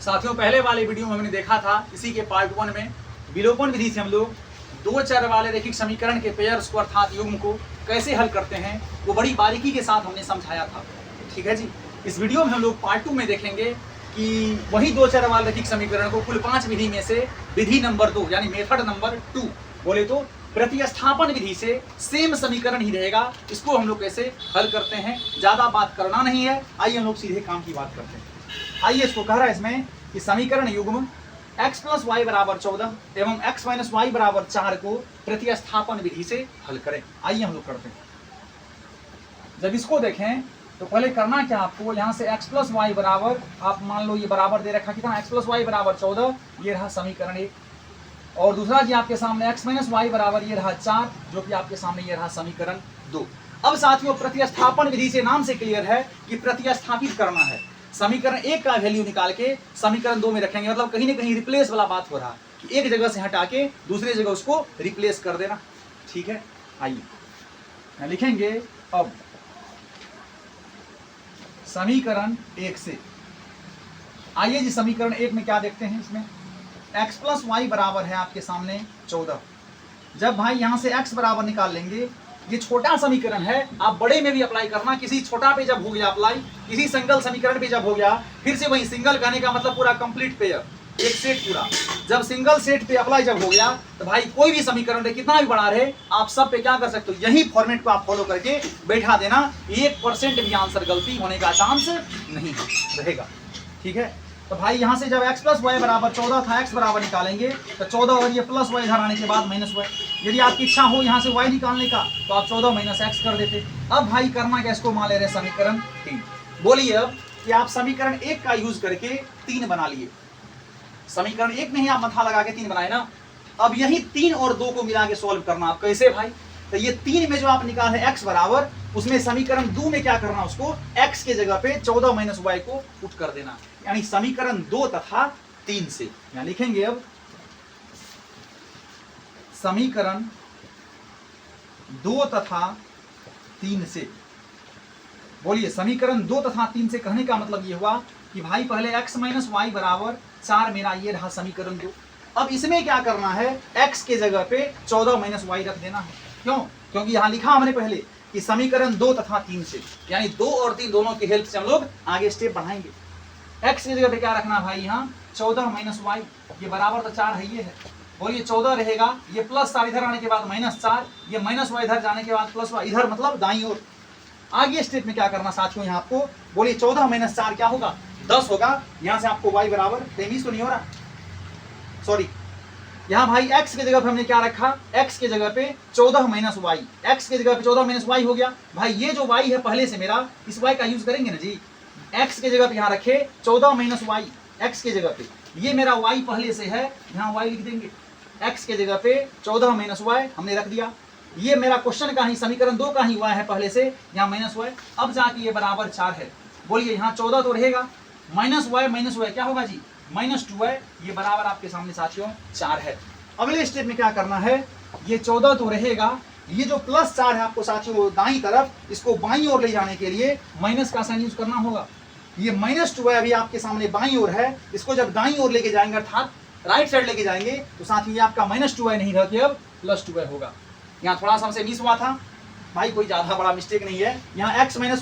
साथियों पहले वाले वीडियो में हमने देखा था, इसी के पार्ट 1 में विलोपन विधि से हम लोग दो चर वाले रैखिक समीकरण के पेयर्स को अर्थात युग्म को कैसे हल करते हैं वो बड़ी बारीकी के साथ हमने समझाया था। ठीक है जी। इस वीडियो में हम लोग पार्ट 2 में देखेंगे कि वही दो चर वाले रैखिक समीकरण को कुल 5 विधि में से विधि नंबर 2 यानी मेथड नंबर 2 बोले तो प्रतिस्थापन विधि से सेम समीकरण ही रहेगा, इसको हम लोग कैसे हल करते हैं। ज्यादा बात करना नहीं है, आइए हम लोग सीधे काम की बात करते हैं। आइए इसको कह रहा है इसमें कि समीकरण युग्म x + y = 14 एवं x - y = 4 को प्रतिस्थापन विधि से हल करें। आइए हम लोग करते हैं। जब इसको देखें तो पहले करना क्या आपको, यहाँ से x + y बराबर, आप मान लो ये बराबर दे रखा कितना, x + y = 14, ये रहा समीकरण 1। और दूसरा जी आपके सामने x - y बराबर ये रहा 4, जो कि आपके सामने ये रहा समीकरण 2। अब साथियों प्रतिस्थापन विधि से नाम से क्लियर है कि प्रतिस्थापित करना है। समीकरण 1 का वैल्यू निकाल के समीकरण 2 में रखेंगे, मतलब कहीं ना कहीं रिप्लेस वाला बात हो रहा है कि एक जगह से हटा के दूसरे जगह उसको रिप्लेस कर देना। ठीक है, आइए लिखेंगे अब समीकरण 1 से। आइए जी समीकरण 1 में क्या देखते हैं, इसमें x + y बराबर है आपके सामने 14। जब भाई यहां से x बराबर निकाल लेंगे, ये छोटा समीकरण है, आप बड़े में भी अप्लाई करना। किसी छोटा पे जब हो गया अप्लाई, किसी सिंगल समीकरण पे जब हो गया, फिर से वही सिंगल कहने का मतलब पूरा कंप्लीट पेयर, एक सेट पूरा। जब सिंगल सेट पे अप्लाई जब हो गया तो भाई कोई भी समीकरण रहे, कितना भी बड़ा रहे, आप सब पे क्या कर सकते हो, यही फॉर्मेट को आप फॉलो करके बैठा देना। 1% भी आंसर गलती होने का चांस नहीं रहेगा। ठीक है, तो भाई यहाँ से जब x + y = 14 था, x बराबर निकालेंगे तो 14 और ये प्लस y इधर आने के बाद -y। यदि आपकी इच्छा हो यहाँ से y निकालने का तो आप 14 - x कर देते। अब भाई करना क्या, इसको मान ले रहे समीकरण 3। बोलिए अब कि आप समीकरण 1 का यूज करके 3 बना लिए। समीकरण 1 में ही आप मथा लगा के 3 बनाए ना। अब यही 3 और 2 को मिला के सॉल्व करना। आप कैसे भाई, तो ये 3 में जो आप निकाले x बराबर, उसमें समीकरण 2 में क्या करना, उसको x के जगह पे 14 - y को पुट कर देना, यानी समीकरण 2 तथा 3 से। यहाँ लिखेंगे अब समीकरण 2 तथा 3 से। बोलिए समीकरण 2 तथा 3 से कहने का मतलब ये हुआ कि भाई पहले x - y = 4 मेरा ये रहा समीकरण 2। अब इसमें क्या करना है, x के जगह पे 14 - y रख देना है। क्यों? क्योंकि यहाँ लिखा हमने पहले कि समीकरण 2 तथा 3 से, यानी 2 और 3 दोनों की हेल्प से हम लोग आगे स्टेप बढ़ाएंगे। x की जगह पे क्या रखना भाई, यहाँ 14 - y, ये बराबर तो 4 है, ये है। और ये 14 रहेगा, ये +4 इधर आने के बाद -4, ये -y इधर जाने के बाद +y इधर, मतलब दाईं ओर। आगे स्टेप में क्या करना साथियों, यहाँ आपको बोलिए 14 - 4 क्या होगा, 10 होगा। यहाँ से आपको y बराबर 23 तो नहीं हो रहा, सॉरी, यहाँ भाई x के जगह पे हमने क्या रखा, x के जगह पे 14 - y, x के जगह पे 14 - y हो गया। भाई ये जो y है पहले से मेरा, इस y का यूज करेंगे ना जी। x के जगह पे यहाँ रखे 14 - y, x के जगह पे ये मेरा y पहले से है, यहाँ y लिख देंगे। x के जगह पे 14 - y हमने रख दिया। ये मेरा क्वेश्चन का ही, समीकरण 2 का ही y है पहले से, यहाँ -y। अब जाके ये बराबर 4 है। बोलिए यहाँ 14 तो रहेगा, -y क्या होगा जी, -2y, ये बराबर आपके सामने साथियों 4 है। अगले स्टेप में क्या करना है, ये 14 तो रहेगा, ये जो +4 है आपको साथियों दाईं तरफ, इसको बाईं ओर ले जाने के लिए माइनस का साइन यूज करना होगा। ये -2y अभी आपके सामने बाईं ओर है, इसको जब दाईं ओर लेके जाएंगे अर्थात राइट साइड लेके जाएंगे तो साथियों ये आपका -2y नहीं रह के अब +2y होगा। यहाँ थोड़ा सा हमसे मिस हुआ था भाई, कोई ज्यादा बड़ा मिस्टेक नहीं है। यहाँ x - y =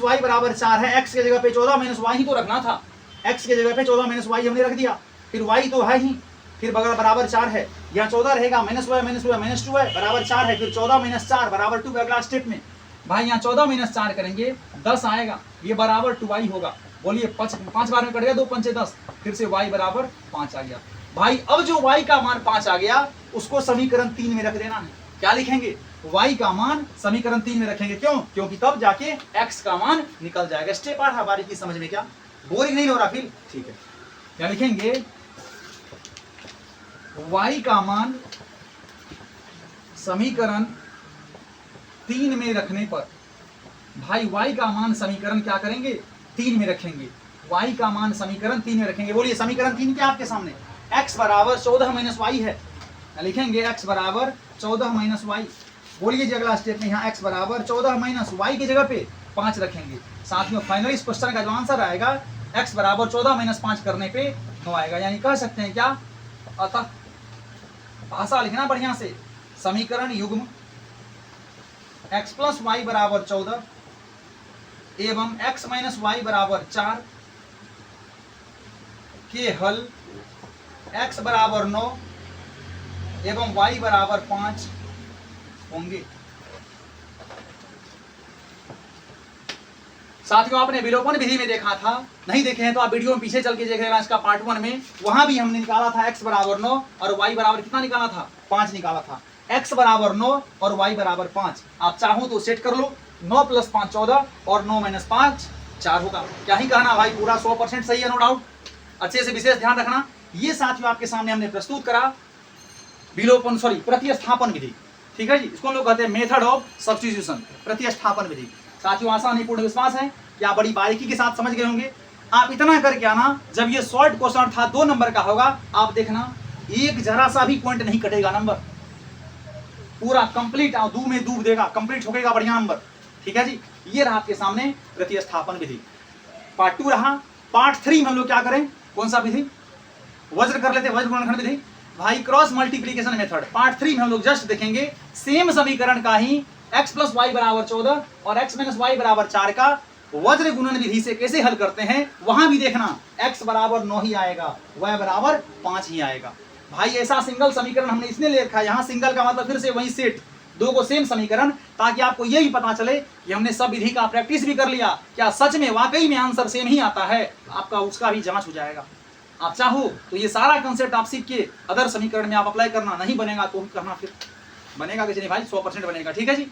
4 है, x के जगह पे 14 - y ही तो रखना था, x के जगह पे 14 - y हमने रख दिया, फिर y तो है ही, फिर बराबर 4 है। यहाँ 14 रहेगा, -y -2y बराबर 4 है, फिर 14 - 4 बराबर 2। अगला स्टेप में भाई यहाँ 14 - 4 करेंगे, 10 आएगा, ये बराबर 2y होगा। बोलिए 5 बार में कट गया, 2 पंचे 10, फिर से y बराबर 5 आ गया। भाई अब जो y का मान 5 आ गया, उसको समीकरण 3 में रख देना है। क्या लिखेंगे, y का मान समीकरण 3 में रखेंगे। क्यों? क्योंकि तब जाके x का मान निकल जाएगा। स्टेप आ रहा बारीकी समझ में, क्या बोरिंग नहीं हो रहा फिर? ठीक है, क्या लिखेंगे, y का मान समीकरण 3 में रखने पर, भाई y का मान समीकरण क्या करेंगे, 3 में रखेंगे। y का मान समीकरण 3 में रखेंगे। बोलिए समीकरण 3 क्या आपके सामने, x बराबर 14 - y है, लिखेंगे x बराबर 14 - y। बोलिए जी अगला स्टेप में यहाँ x बराबर 14 - y की जगह पे 5 रखेंगे। साथियों फाइनली इस क्वेश्चन का जो आंसर आएगा, x बराबर 14 - 5 करने पे 9 आएगा। यानी कह सकते हैं क्या, अतः भाषा लिखना बढ़िया से, समीकरण युग्म x प्लस वाई बराबर 14 एवं x माइनस वाई बराबर 4 के हल x बराबर 9 एवं y बराबर 5 होंगे। साथियों आपने विलोपन विधि में देखा था, नहीं देखे हैं तो आप वीडियो में पीछे चल के देख लेना, इसका पार्ट 1 में, वहां भी हमने निकाला था x बराबर 9 और y बराबर कितना निकाला था, 5 निकाला था। x बराबर 9 और y बराबर 5, आप चाहो तो सेट कर लो, 9 प्लस 5 14 और 9 माइनस 5 4 होगा। क्या ही कहना भाई, पूरा 100% सही है, नो डाउट। अच्छे से विशेष ध्यान रखना, ये साथियों आपके सामने हमने प्रस्तुत करा विलोपन प्रतिस्थापन विधि, ठीक है जी, इसको हम लोग कहते हैं मेथड ऑफ सब्स्टिट्यूशन, प्रतिस्थापन विधि। साथियों आशा नहीं पूर्ण विश्वास है कि आप बड़ी बारीकी के साथ समझ गए होंगे। आप इतना करके आना, जब ये शॉर्ट क्वेश्चन था 2 नंबर का होगा, आप देखना एक जरा सा भी पॉइंट नहीं कटेगा, नंबर पूरा कंप्लीट दू में डूब देगा, कंप्लीट हो गएगा, बढ़िया नंबर, ठीक है जी। ये रहा आपके सामने प्रतिस्थापन विधि, पार्ट 2 रहा। पार्ट 3 में हम लोग क्या करें, कौन सा विधि, वज्र कर लेते, वज्र गुणनखंड विधि भाई, क्रॉस मल्टीप्लीकेशन मेथड। पार्ट 3 में हम लोग जस्ट देखेंगे सेम समीकरण का ही x प्लस वाई बराबर 14 और x माइनस वाई बराबर 4 का वज्र गुणन विधि से कैसे हल करते हैं। वहां भी देखना x बराबर 9 ही आएगा, y बराबर 5 ही आएगा। भाई ऐसा सिंगल समीकरण हमने इसने ले रखा है, यहाँ सिंगल का मतलब फिर से वही सेट, दो को सेम समीकरण, ताकि आपको ये भी पता चले कि हमने सब विधि का प्रैक्टिस भी कर लिया, क्या सच में वाकई में आंसर सेम ही आता है, आपका उसका भी जांच हो जाएगा। आप चाहो तो ये सारा कंसेप्ट आप सीख के अदर समीकरण में आप अप्लाई करना, नहीं बनेगा तो कहना फिर बनेगा कैसे नहीं भाई, 100% बनेगा, ठीक है जी।